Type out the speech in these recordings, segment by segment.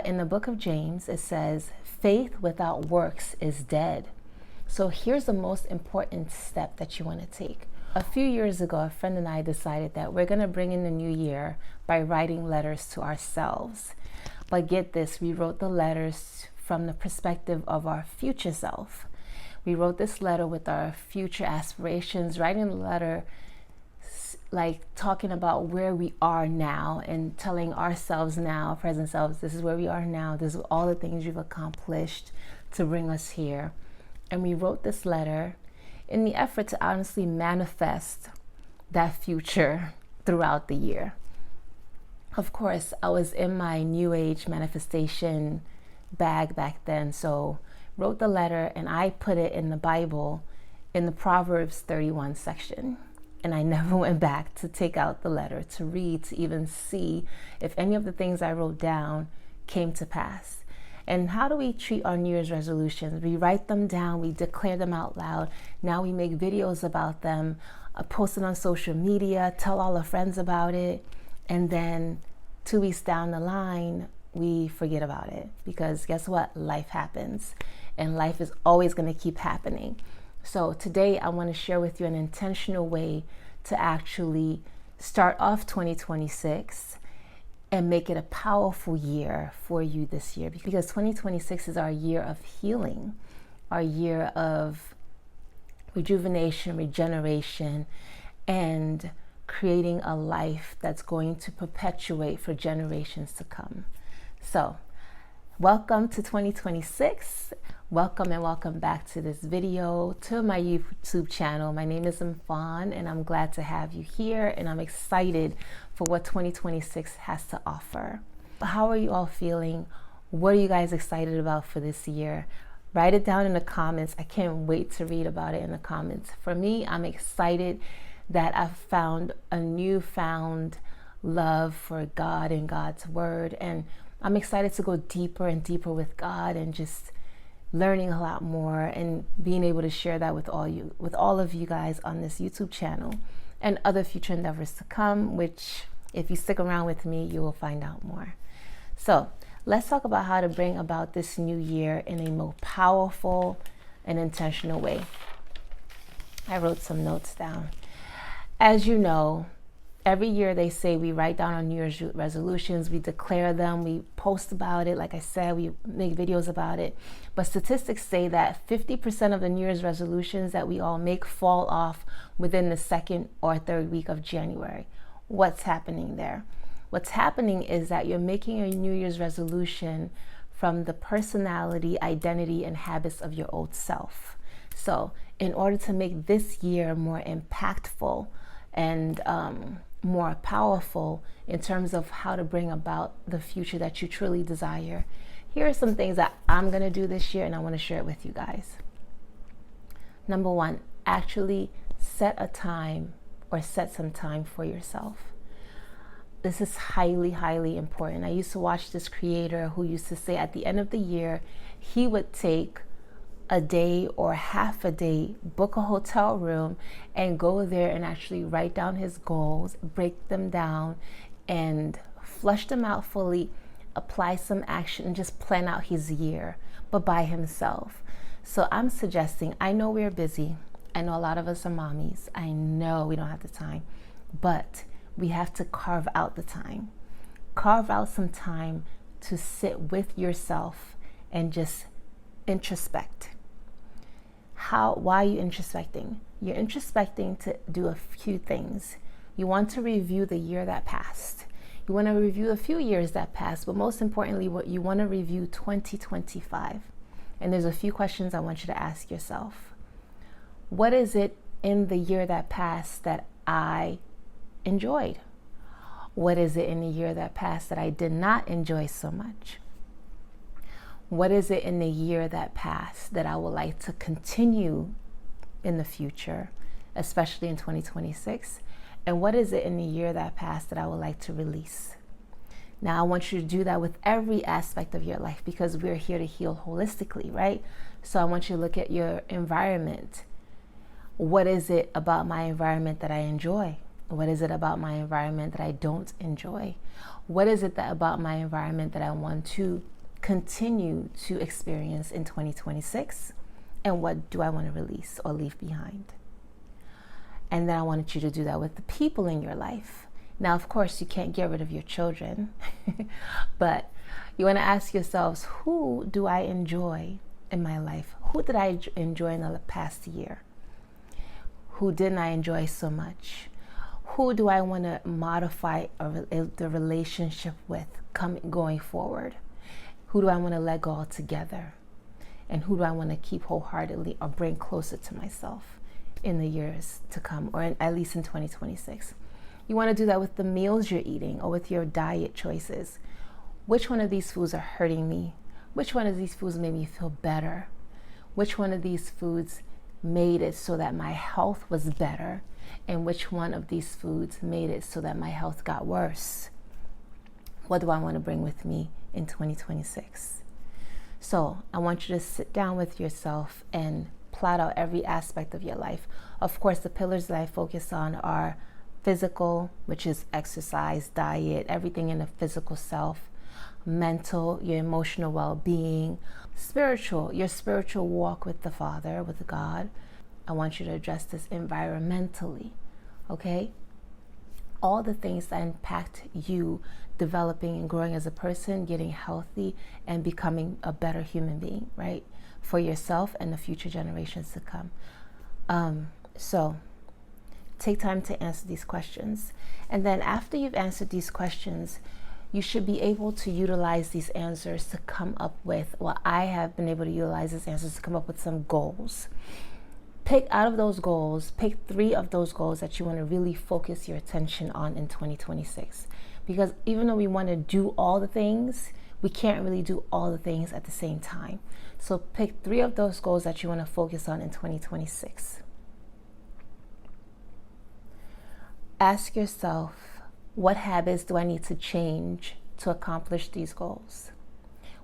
In the book of James, it says, faith without works is dead. So here's the most important step that you want to take. A few years ago, a friend and I decided that we're going to bring in the new year by writing letters to ourselves. But get this, we wrote the letters from the perspective of our future self. We wrote this letter with our future aspirations, writing the letter like talking about where we are now and telling ourselves now, present selves, this is where we are now. This is all the things you've accomplished to bring us here. And we wrote this letter in the effort to honestly manifest that future throughout the year. Of course, I was in my new age manifestation bag back then, so wrote the letter and I put it in the Bible in the Proverbs 31 section. And I never went back to take out the letter, to read, to even see if any of the things I wrote down came to pass. And how do we treat our New Year's resolutions? We write them down, we declare them out loud. Now we make videos about them, post it on social media, tell all our friends about it. And then 2 weeks down the line, we forget about it. Because guess what? Life happens. And life is always going to keep happening. So today I want to share with you an intentional way to actually start off 2026 and make it a powerful year for you this year, because 2026 is our year of healing, our year of rejuvenation, regeneration, and creating a life that's going to perpetuate for generations to come. So welcome to 2026. Welcome and welcome back to this video, to my YouTube channel. My name is Fawn and I'm glad to have you here, and I'm excited for what 2026 has to offer. How are you all feeling? What are you guys excited about for this year? Write it down in the comments. I can't wait to read about it in the comments. For me, I'm excited that I've found a newfound love for God and God's word, and I'm excited to go deeper and deeper with God and just learning a lot more and being able to share that with all of you guys on this YouTube channel and other future endeavors to come, which if you stick around with me, you will find out more. So let's talk about how to bring about this new year in a more powerful and intentional way. I wrote some notes down. As you know, every year they say we write down our New Year's resolutions, we declare them, we post about it. Like I said, we make videos about it. But statistics say that 50% of the New Year's resolutions that we all make fall off within the second or third week of January. What's happening there? What's happening is that you're making a New Year's resolution from the personality, identity, and habits of your old self. So in order to make this year more impactful and more powerful in terms of how to bring about the future that you truly desire, here are some things that I'm going to do this year, and I want to share it with you guys. Number one, actually set a time or set some time for yourself. This is highly, highly important. I used to watch this creator who used to say at the end of the year, he would take a day or half a day, book a hotel room and go there and actually write down his goals, break them down and flush them out fully, apply some action, and just plan out his year, but by himself. So I'm suggesting, I know we're busy. I know a lot of us are mommies. I know we don't have the time, but we have to carve out the time. Carve out some time to sit with yourself and just introspect. Why are you introspecting? You're introspecting to do a few things. You want to review the year that passed. You want to review a few years that passed, but most importantly, what you want to review 2025. And there's a few questions I want you to ask yourself. What is it in the year that passed that I enjoyed? What is it in the year that passed that I did not enjoy so much? What is it in the year that passed that I would like to continue in the future, especially in 2026? And what is it in the year that passed that I would like to release? Now, I want you to do that with every aspect of your life, because we're here to heal holistically, right? So I want you to look at your environment. What is it about my environment that I enjoy? What is it about my environment that I don't enjoy? What is it that about my environment that I want to continue to experience in 2026? And what do I want to release or leave behind? And then I wanted you to do that with the people in your life. Now, of course, you can't get rid of your children, but you want to ask yourselves, who do I enjoy in my life? Who did I enjoy in the past year? Who didn't I enjoy so much? Who do I want to modify the relationship with going forward? Who do I want to let go altogether? And who do I want to keep wholeheartedly or bring closer to myself in the years to come, or at least in 2026? You want to do that with the meals you're eating or with your diet choices. Which one of these foods are hurting me? Which one of these foods made me feel better? Which one of these foods made it so that my health was better? And which one of these foods made it so that my health got worse? What do I want to bring with me in 2026? So I want you to sit down with yourself and plot out every aspect of your life. Of course, the pillars that I focus on are physical, which is exercise, diet, everything in the physical self; mental, your emotional well-being; spiritual, your spiritual walk with the Father, with God. I want you to address this environmentally, okay? All the things that impact you developing and growing as a person, getting healthy and becoming a better human being, right? For yourself and the future generations to come. So take time to answer these questions. And then after you've answered these questions, you should be able to utilize these answers to come up with, well, I have been able to utilize these answers to come up with some goals. Pick out of those goals, pick 3 of those goals that you want to really focus your attention on in 2026. Because even though we want to do all the things, we can't really do all the things at the same time. So pick 3 of those goals that you want to focus on in 2026. Ask yourself, what habits do I need to change to accomplish these goals?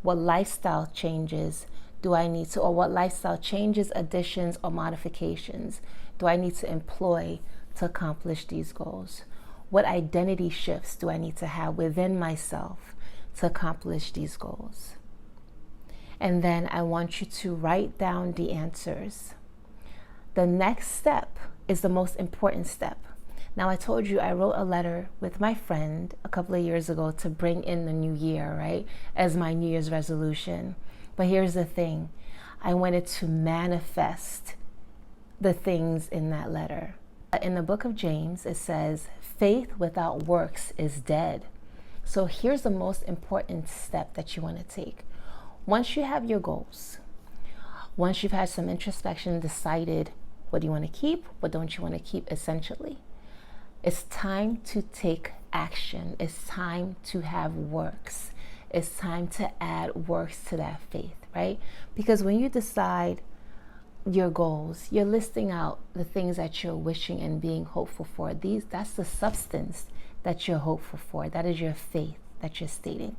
What lifestyle changes do I need to, or what lifestyle changes, additions, or modifications do I need to employ to accomplish these goals? What identity shifts do I need to have within myself to accomplish these goals? And then I want you to write down the answers. The next step is the most important step. Now, I told you I wrote a letter with my friend a couple of years ago to bring in the new year, right, as my New Year's resolution. But here's the thing. I wanted to manifest the things in that letter. In the book of James, it says, faith without works is dead. So here's the most important step that you want to take. Once you have your goals, once you've had some introspection, decided what do you want to keep, what don't you want to keep, essentially, it's time to take action. It's time to have works. It's time to add works to that faith, right? Because when you decide your goals, you're listing out the things that you're wishing and being hopeful for. That's the substance that you're hopeful for. That is your faith that you're stating.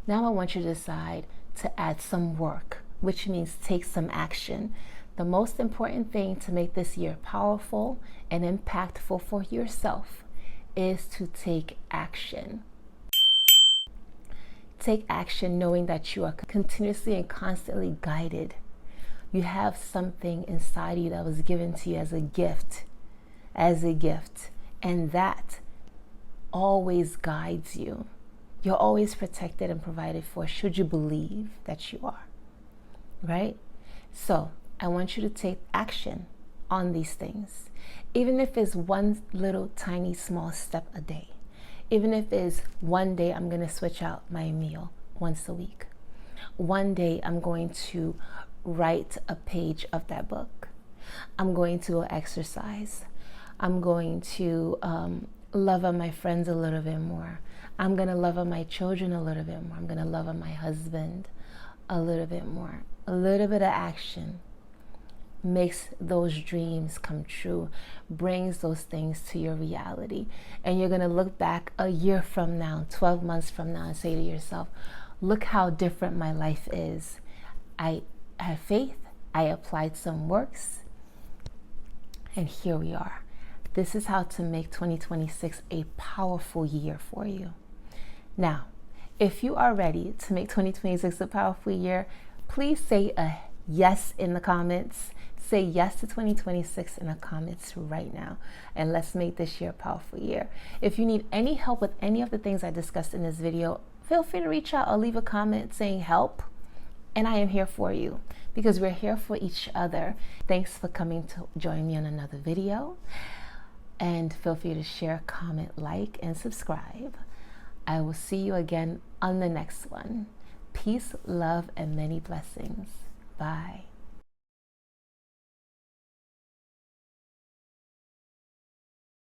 Now I want you to decide to add some work, which means take some action. The most important thing to make this year powerful and impactful for yourself is to take action. Take action knowing that you are continuously and constantly guided. You have something inside you that was given to you as a gift, and that always guides you. You're always protected and provided for should you believe that you are, right? So I want you to take action on these things, even if it's one little tiny small step a day. Even if it's one day I'm going to switch out my meal once a week. One day I'm going to write a page of that book. I'm going to go exercise. I'm going to love on my friends a little bit more. I'm going to love on my children a little bit more. I'm going to love on my husband a little bit more. A little bit of action makes those dreams come true, brings those things to your reality. And you're going to look back a year from now, 12 months from now, and say to yourself, look how different my life is. I have faith, I applied some works, and here we are. This is how to make 2026 a powerful year for you. Now, if you are ready to make 2026 a powerful year, please say a yes in the comments. Say yes to 2026 in the comments right now. And let's make this year a powerful year. If you need any help with any of the things I discussed in this video, feel free to reach out or leave a comment saying help. And I am here for you because we're here for each other. Thanks for coming to join me on another video. And feel free to share, comment, like, and subscribe. I will see you again on the next one. Peace, love, and many blessings. Bye.